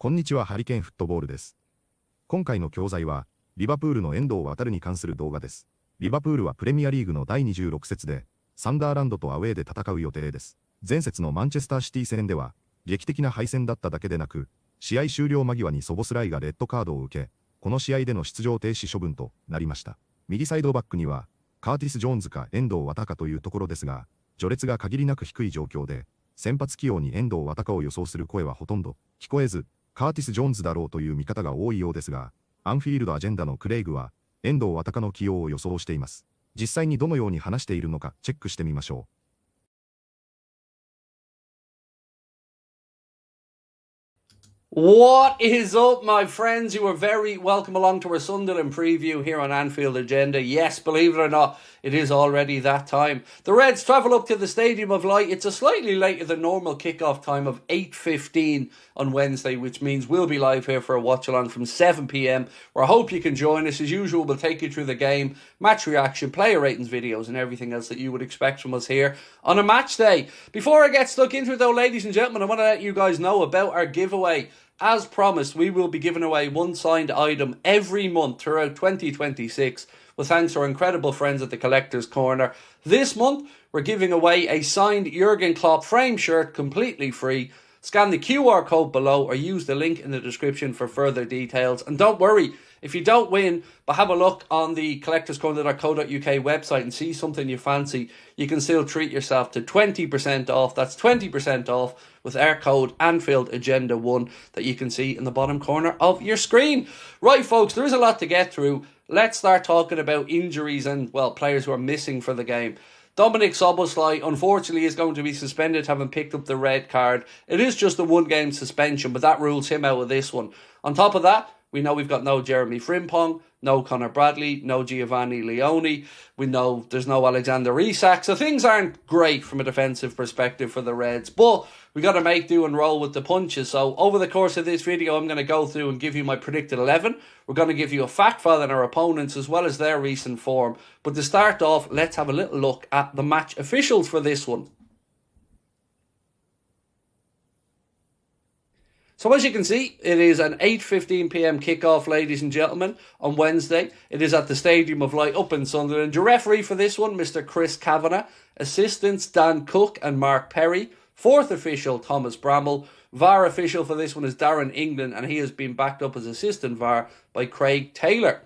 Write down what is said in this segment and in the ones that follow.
こんにちは、ハリケーンフットボールです。今回の教材は、リバプールの遠藤航に関する動画です。リバプールはプレミアリーグの第26節で、サンダーランドとアウェーで戦う予定です。前節のマンチェスターシティ戦では、劇的な敗戦だっただけでなく、試合終了間際にソボスライがレッドカードを受け、この試合での出場停止処分となりました。右サイドバックには、カーティスジョーンズか遠藤航かというところですが、序列が限りなく低い状況で、先発起用に遠藤航かを予想する声はほとんど聞こえず、カーティス・ジョーンズだろうという見方が多いようですが、アンフィールド・アジェンダのクレイグは、遠藤航かの起用を予想しています。実際にどのように話しているのかチェックしてみましょう。What is up, my friends? You are very welcome along to our Sunderland preview here on Anfield Agenda. Yes, believe it or not, it is already that time. The Reds travel up to the Stadium of Light. It's a slightly later than normal kickoff time of 8:15 on Wednesday, which means we'll be live here for a watch-along from 7 p.m, where I hope you can join us. As usual, we'll take you through the game, match reaction, player ratings videos, and everything else that you would expect from us here on a match day. Before I get stuck into it though, ladies and gentlemen, I want to let you guys know about our giveaway. As promised, we will be giving away one signed item every month throughout 2026 with thanks to our incredible friends at the Collector's Corner. This month, we're giving away a signed Jurgen Klopp frame shirt completely free. Scan the QR code below or use the link in the description for further details. And don't worry, if you don't win, but have a look on the collectorscorner.co.uk website and see something you fancy, you can still treat yourself to 20% off. That's 20% off with our code Anfield Agenda 1 that you can see in the bottom corner of your screen. Right, folks, there is a lot to get through. Let's start talking about injuries and, well, players who are missing for the game. Dominic Szoboszlai, unfortunately, is going to be suspended, having picked up the red card. It is just a one-game suspension, but that rules him out of this one. On top of that, we know we've got no Jeremy Frimpong, no Connor Bradley, no Giovanni Leone. We know there's no Alexander Isak. So things aren't great from a defensive perspective for the Reds. But we got to make do and roll with the punches. So over the course of this video, I'm going to go through and give you my predicted 11. We're going to give you a fact file on our opponents as well as their recent form. But to start off, let's have a little look at the match officials for this one. So as you can see, it is an 8:15 p.m. kickoff, ladies and gentlemen, on Wednesday. It is at the Stadium of Light up in Sunderland. Your referee for this one, Mr. Chris Kavanagh. Assistants, Dan Cook and Mark Perry. Fourth official, Thomas Bramall. VAR official for this one is Darren England, and he has been backed up as assistant VAR by Craig Taylor.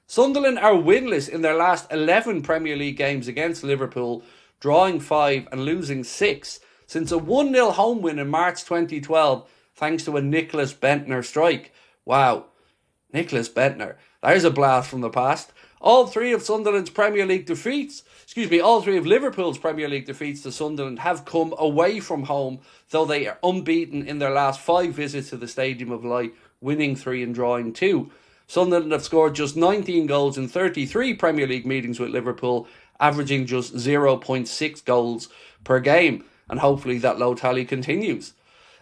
Sunderland are winless in their last 11 Premier League games against Liverpool, drawing 5 and losing 6 since a 1-0 home win in March 2012. Thanks to a Nicholas Bentner strike. Wow. Nicholas Bentner. There's a blast from the past. All three of Liverpool's Premier League defeats to Sunderland have come away from home, though they are unbeaten in their last 5 visits to the Stadium of Light, winning 3 and drawing 2. Sunderland have scored just 19 goals in 33 Premier League meetings with Liverpool, averaging just 0.6 goals per game, and hopefully that low tally continues.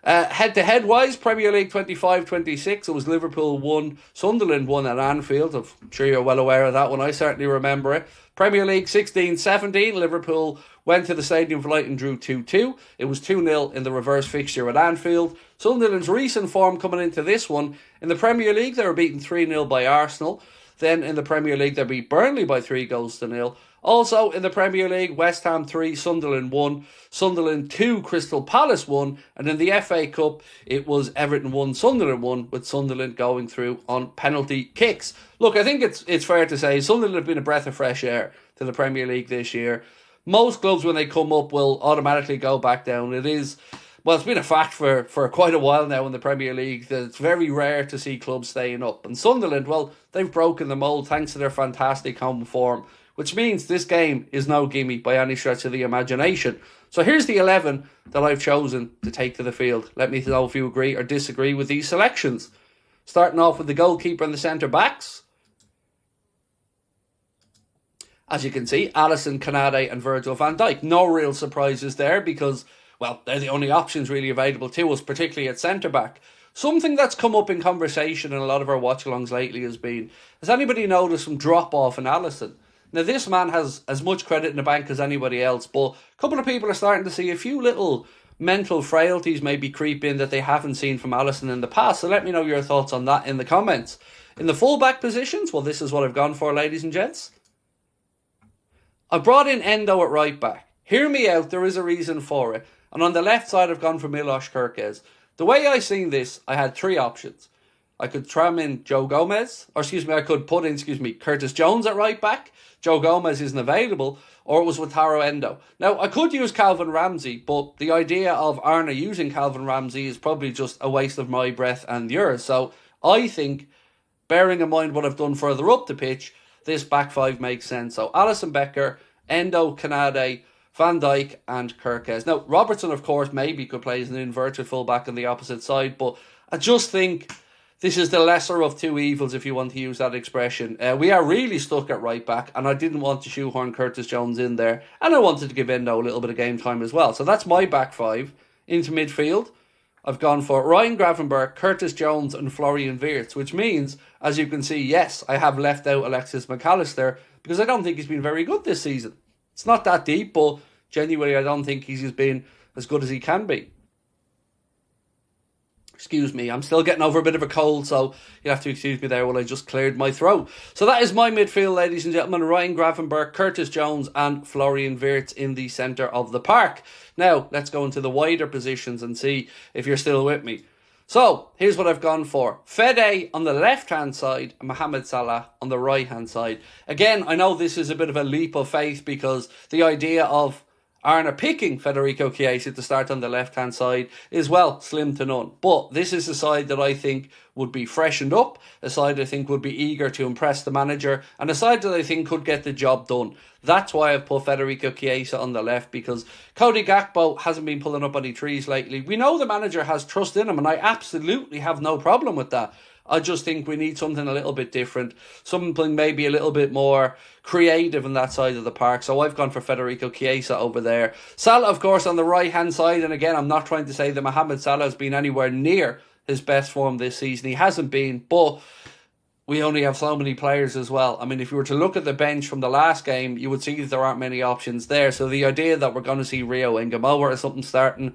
Head-to-head wise, Premier League 25-26, it was Liverpool 1, Sunderland 1 at Anfield. I'm sure you're well aware of that one, I certainly remember it. Premier League 16-17, Liverpool went to the Stadium of Light and drew 2-2. It was 2-0 in the reverse fixture at Anfield. Sunderland's recent form coming into this one, in the Premier League they were beaten 3-0 by Arsenal. Then in the Premier League they beat Burnley by 3-0. Also in the Premier League, West Ham 3, Sunderland 1, Sunderland 2, Crystal Palace 1, and in the FA Cup it was Everton 1, Sunderland 1, with Sunderland going through on penalty kicks. Look, I think it's fair to say Sunderland have been a breath of fresh air to the Premier League this year. Most clubs when they come up will automatically go back down. It's been a fact for quite a while now in the Premier League that it's very rare to see clubs staying up. And Sunderland, well, they've broken the mould thanks to their fantastic home form, which means this game is no gimme by any stretch of the imagination. So here's the 11 that I've chosen to take to the field. Let me know if you agree or disagree with these selections. Starting off with the goalkeeper and the centre-backs. As you can see, Alisson, Kanade and Virgil van Dijk. No real surprises there because, well, they're the only options really available to us, particularly at centre-back. Something that's come up in conversation in a lot of our watch-alongs lately has anybody noticed some drop-off in Alisson? Now, this man has as much credit in the bank as anybody else, but a couple of people are starting to see a few little mental frailties maybe creep in that they haven't seen from Alisson in the past. So let me know your thoughts on that in the comments. In the fullback positions, well, this is what I've gone for, ladies and gents. I brought in Endo at right back. Hear me out, there is a reason for it. And on the left side, I've gone for Milos Kerkez. The way I seen this, I had three options. I could tram in I could put in, Curtis Jones at right back. Joe Gomez isn't available, or it was Wataru Endo. Now, I could use Calvin Ramsey, but the idea of Arna using Calvin Ramsey is probably just a waste of my breath and yours. So I think, bearing in mind what I've done further up the pitch, this back five makes sense. So Alisson Becker, Endo, Kanade, Van Dijk and Kerkez. Now, Robertson, of course, maybe could play as an inverted fullback on the opposite side, but I just think this is the lesser of two evils, if you want to use that expression. We are really stuck at right back, and I didn't want to shoehorn Curtis Jones in there, and I wanted to give Endo a little bit of game time as well. So that's my back five. Into midfield, I've gone for Ryan Gravenberch, Curtis Jones and Florian Wirtz, which means, as you can see, yes, I have left out Alexis McAllister because I don't think he's been very good this season. It's not that deep, but genuinely I don't think he's been as good as he can be. Excuse me, I'm still getting over a bit of a cold, so you'll have to excuse me there while I just cleared my throat. So that is my midfield, ladies and gentlemen. Ryan Gravenberch, Curtis Jones and Florian Wirtz in the centre of the park. Now, let's go into the wider positions and see if you're still with me. So, here's what I've gone for. Fede on the left-hand side and Mohamed Salah on the right-hand side. Again, I know this is a bit of a leap of faith because the idea of Arna picking Federico Chiesa to start on the left-hand side is, well, slim to none. But this is a side that I think would be freshened up, a side I think would be eager to impress the manager, and a side that I think could get the job done. That's why I've put Federico Chiesa on the left, because Cody Gakpo hasn't been pulling up any trees lately. We know the manager has trust in him, and I absolutely have no problem with that. I just think we need something a little bit different, something maybe a little bit more creative on that side of the park. So I've gone for Federico Chiesa over there. Salah, of course, on the right-hand side. And again, I'm not trying to say that Mohamed Salah has been anywhere near his best form this season. He hasn't been, but we only have so many players as well. I mean, if you were to look at the bench from the last game, you would see that there aren't many options there. So the idea that we're going to see Rio Ngamoa or something starting,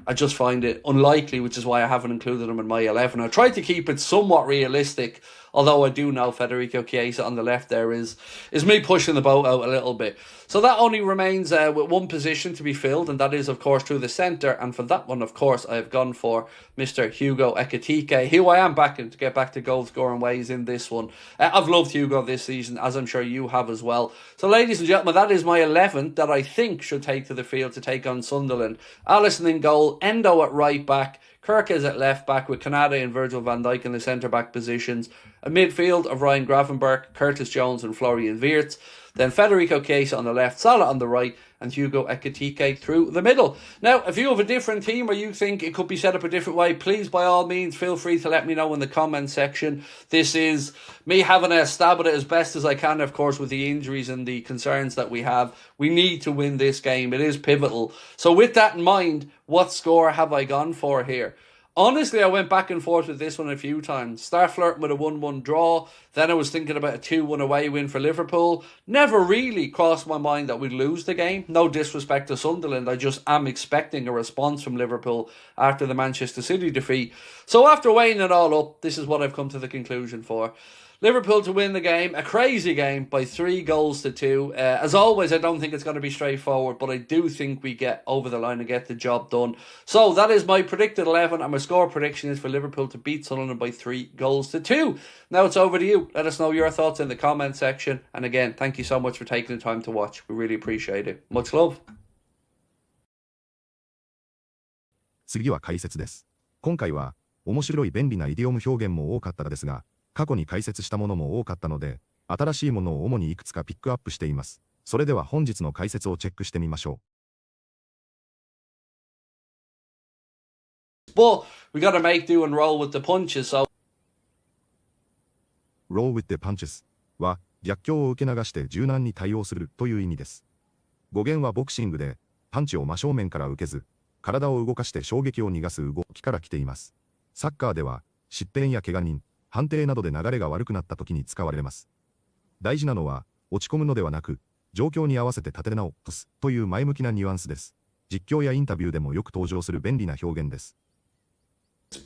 I just find it unlikely, which is why I haven't included him in my 11. I tried to keep it somewhat realistic, although I do know Federico Chiesa on the left there is me pushing the boat out a little bit. So that only remains with one position to be filled, and that is, of course, through the centre. And for that one, of course, I have gone for Mr. Hugo Ekitike, who I am backing to get back to goal-scoring ways in this one. I've loved Hugo this season, as I'm sure you have as well. So, ladies and gentlemen, that is my 11 that I think should take to the field to take on Sunderland. Alisson in goal, Endo at right back, Kerkez at left back with Kanade and Virgil van Dijk in the centre back positions. A midfield of Ryan Gravenberch, Curtis Jones and Florian Wirtz. Then Federico Chiesa on the left, Salah on the right, and Hugo Ekitike through the middle. Now, if you have a different team or you think it could be set up a different way, please, by all means, feel free to let me know in the comment section. This is me having a stab at it as best as I can, of course, with the injuries and the concerns that we have. We need to win this game. It is pivotal. So with that in mind, what score have I gone for here? Honestly, I went back and forth with this one a few times. Start flirting with a 1-1 draw. Then I was thinking about a 2-1 away win for Liverpool. Never really crossed my mind that we'd lose the game. No disrespect to Sunderland. I just am expecting a response from Liverpool after the Manchester City defeat. So after weighing it all up, this is what I've come to the conclusion for. Liverpool to win the game, a crazy game, by 3-2. As always, I don't think it's going to be straightforward, but I do think we get over the line and get the job done. So that is my predicted 11, and my score prediction is for Liverpool to beat Sunderland by 3-2. Now it's over to you. Let us know your thoughts in the comment section. And again, thank you so much for taking the time to watch. We really appreciate it. Much love. 次は解説です。今回は面白い便利なイディオム表現も多かったですが、過去に解説したものも多かったので、新しいものを主にいくつかピックアップしています。それでは本日の解説をチェックしてみましょう。But we gotta make do and roll with the punches, so roll with the punches は逆境を受け流して柔軟に対応するという意味です。語源はボクシングで、パンチを真正面から受けず、体を動かして衝撃を逃がす動きから来ています。サッカーでは失点や怪我人、判定などで流れが悪くなった時に使われます。大事なのは落ち込むのではなく、状況に合わせて立て直すという前向きなニュアンスです。実況やインタビューでもよく登場する便利な表現です。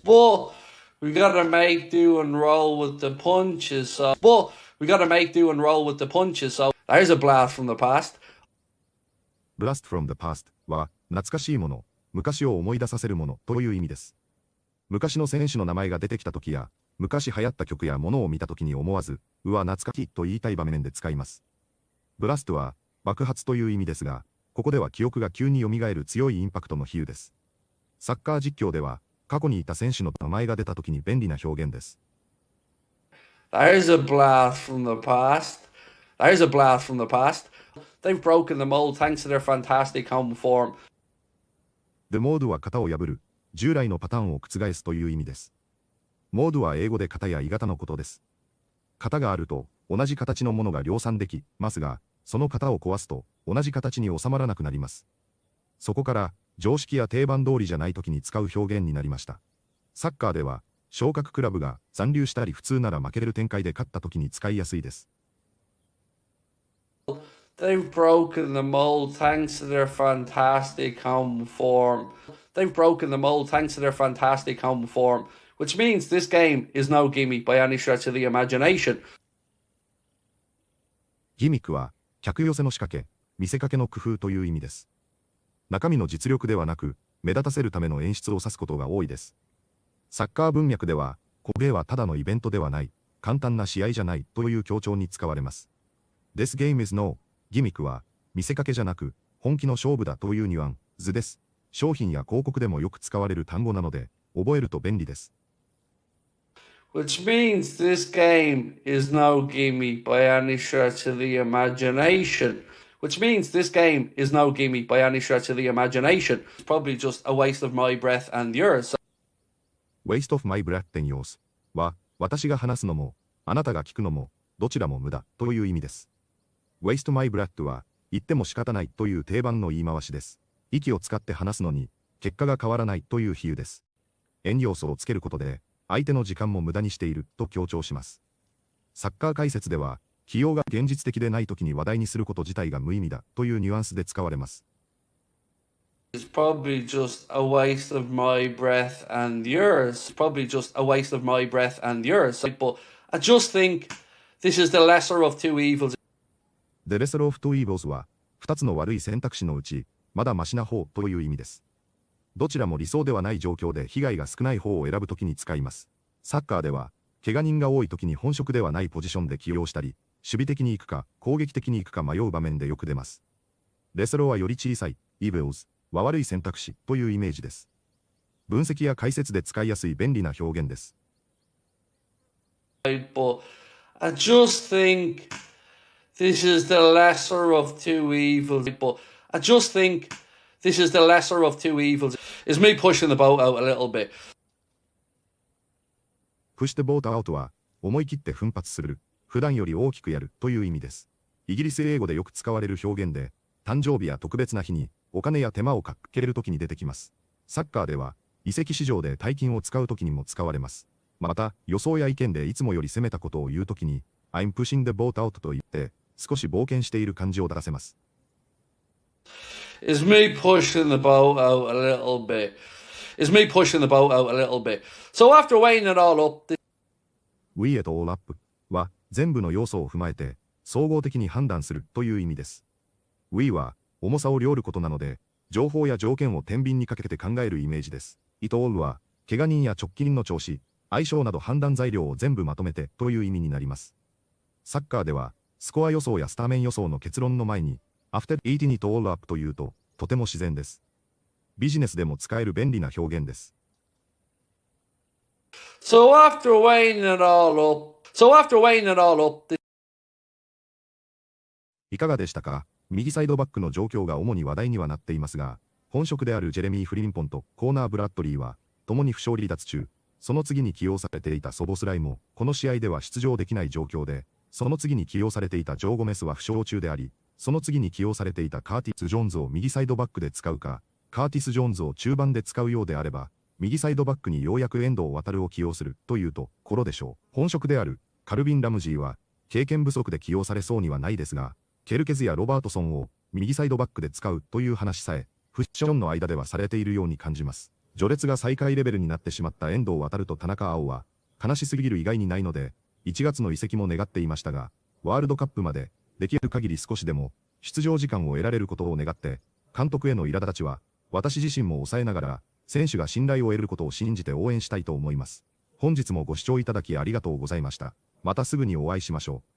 But we gotta make do and roll with the punches. But we gotta make do and roll with the punches. So there's a blast from the past. Blast from the past は懐かしいもの、昔を思い出させるものという意味です。昔の選手の名前が出てきた時や、昔流行った曲や物を見た時に思わず、うわ懐かしいと言いたい場面で使います。ブラストは爆発という意味ですが、ここでは記憶が急に蘇る強いインパクトの比喩です。サッカー実況では、過去にいた選手の名前が出た時に便利な表現です。There's a blast from the past. There's a blast from the past. They've broken the mold thanks to their fantastic home form. The mold は型を破る、従来のパターンを覆すという意味です。モードは英語で型や鋳型のことです。型があると同じ形のものが量産できますが、その型を壊すと同じ形に収まらなくなります。そこから常識や定番通りじゃない時に使う表現になりました。サッカーでは昇格クラブが残留したり普通なら負けれる展開で勝った時に使いやすいです。They've broken the mold thanks to their fantastic home form. They've broken the mold thanks to their fantastic home form, which means this game is no gimme by any stretch of the imagination. ギミックは客寄せの仕掛け、見せかけの工夫という意味です。中身の実力ではなく、目立たせるための演出を指すことが多いです。サッカー文脈では、これはただのイベントではない、簡単な試合じゃないという強調に使われます。This game is no ギミックは、見せかけじゃなく、本気の勝負だというニュアンスです。商品や広告でもよく使われる単語なので、覚えると便利です。Which means this game is no gimme by any stretch of the imagination. Which means this game is no gimme by any stretch of the imagination. It's probably just a waste of my breath and yours. Waste of my breath and yours は、私が話すのも、あなたが聞くのも、どちらも無駄という意味です。Waste my breath は、言っても仕方ないという定番の言い回しです。息を使って話すのに、結果が変わらないという比喩です。円要素をつけることで、相手の時間も無駄にしていると強調します。サッカー解説では、起用が現実的でない時に話題にすること自体が無意味だというニュアンスで使われます。It's probably just a waste of my breath and yours. Probably just a waste of my breath and yours. But I just think this is the lesser of two evils. The lesser of two evils は、2つの悪い選択肢のうち、まだマシな方という意味です。どちらも理想ではない状況で被害が少ない方を選ぶときに使います。サッカーでは、怪我人が多いときに本職ではないポジションで起用したり、守備的に行くか攻撃的に行くか迷う場面でよく出ます。レスロはより小さい、evils は悪い選択肢というイメージです。分析や解説で使いやすい便利な表現です。But I just think this is the lesser of two evils. But I just think this is the lesser of two evils. Is me pushing the boat out a little bit. Push the boat out は思い切って奮発する、普段より大きくやるという意味です。イギリス英語でよく使われる表現で、誕生日や特別な日にお金や手間をかけれるときに出てきます。サッカーでは移籍市場で大金を使うときにも使われます。また予想や意見でいつもより攻めたことを言うときに I'm pushing the boat out と言って少し冒険している感じを出せます。Is me pushing the boat out a little bit. Is me pushing the boat out a little bit. So after weighing it all up, We it all up は全部の要素を踏まえて総合的に判断するという意味です。We は重さを量ることなので情報や条件を天秤にかけて考えるイメージです。It all は怪我人や直近の調子、相性など判断材料を全部まとめてという意味になります。サッカーではスコア予想やスタメン予想の結論の前にAfter eating it all up というととても自然です。ビジネスでも使える便利な表現です。So after weighing it all up, いかがでしたか？右サイドバックの状況が主に話題にはなっていますが、本職であるジェレミー・フリンポンとコーナー・ブラッドリーは、共に負傷離脱中、その次に起用されていたソボスライも、この試合では出場できない状況で、その次に起用されていたジョー・ゴメスは負傷中であり、その次に起用されていたカーティス・ジョーンズを右サイドバックで使うか、カーティス・ジョーンズを中盤で使うようであれば、右サイドバックにようやく遠藤航を起用するというところでしょう。本職であるカルビン・ラムジーは、経験不足で起用されそうにはないですが、ケルケズやロバートソンを右サイドバックで使うという話さえフッションの間ではされているように感じます。序列が最下位レベルになってしまった遠藤航と田中碧は、悲しすぎる以外にないので、1月の移籍も願っていましたが、ワールドカップまで、できる限り少しでも、出場時間を得られることを願って、監督への苛立ちは、私自身も抑えながら、選手が信頼を得ることを信じて応援したいと思います。本日もご視聴いただきありがとうございました。またすぐにお会いしましょう。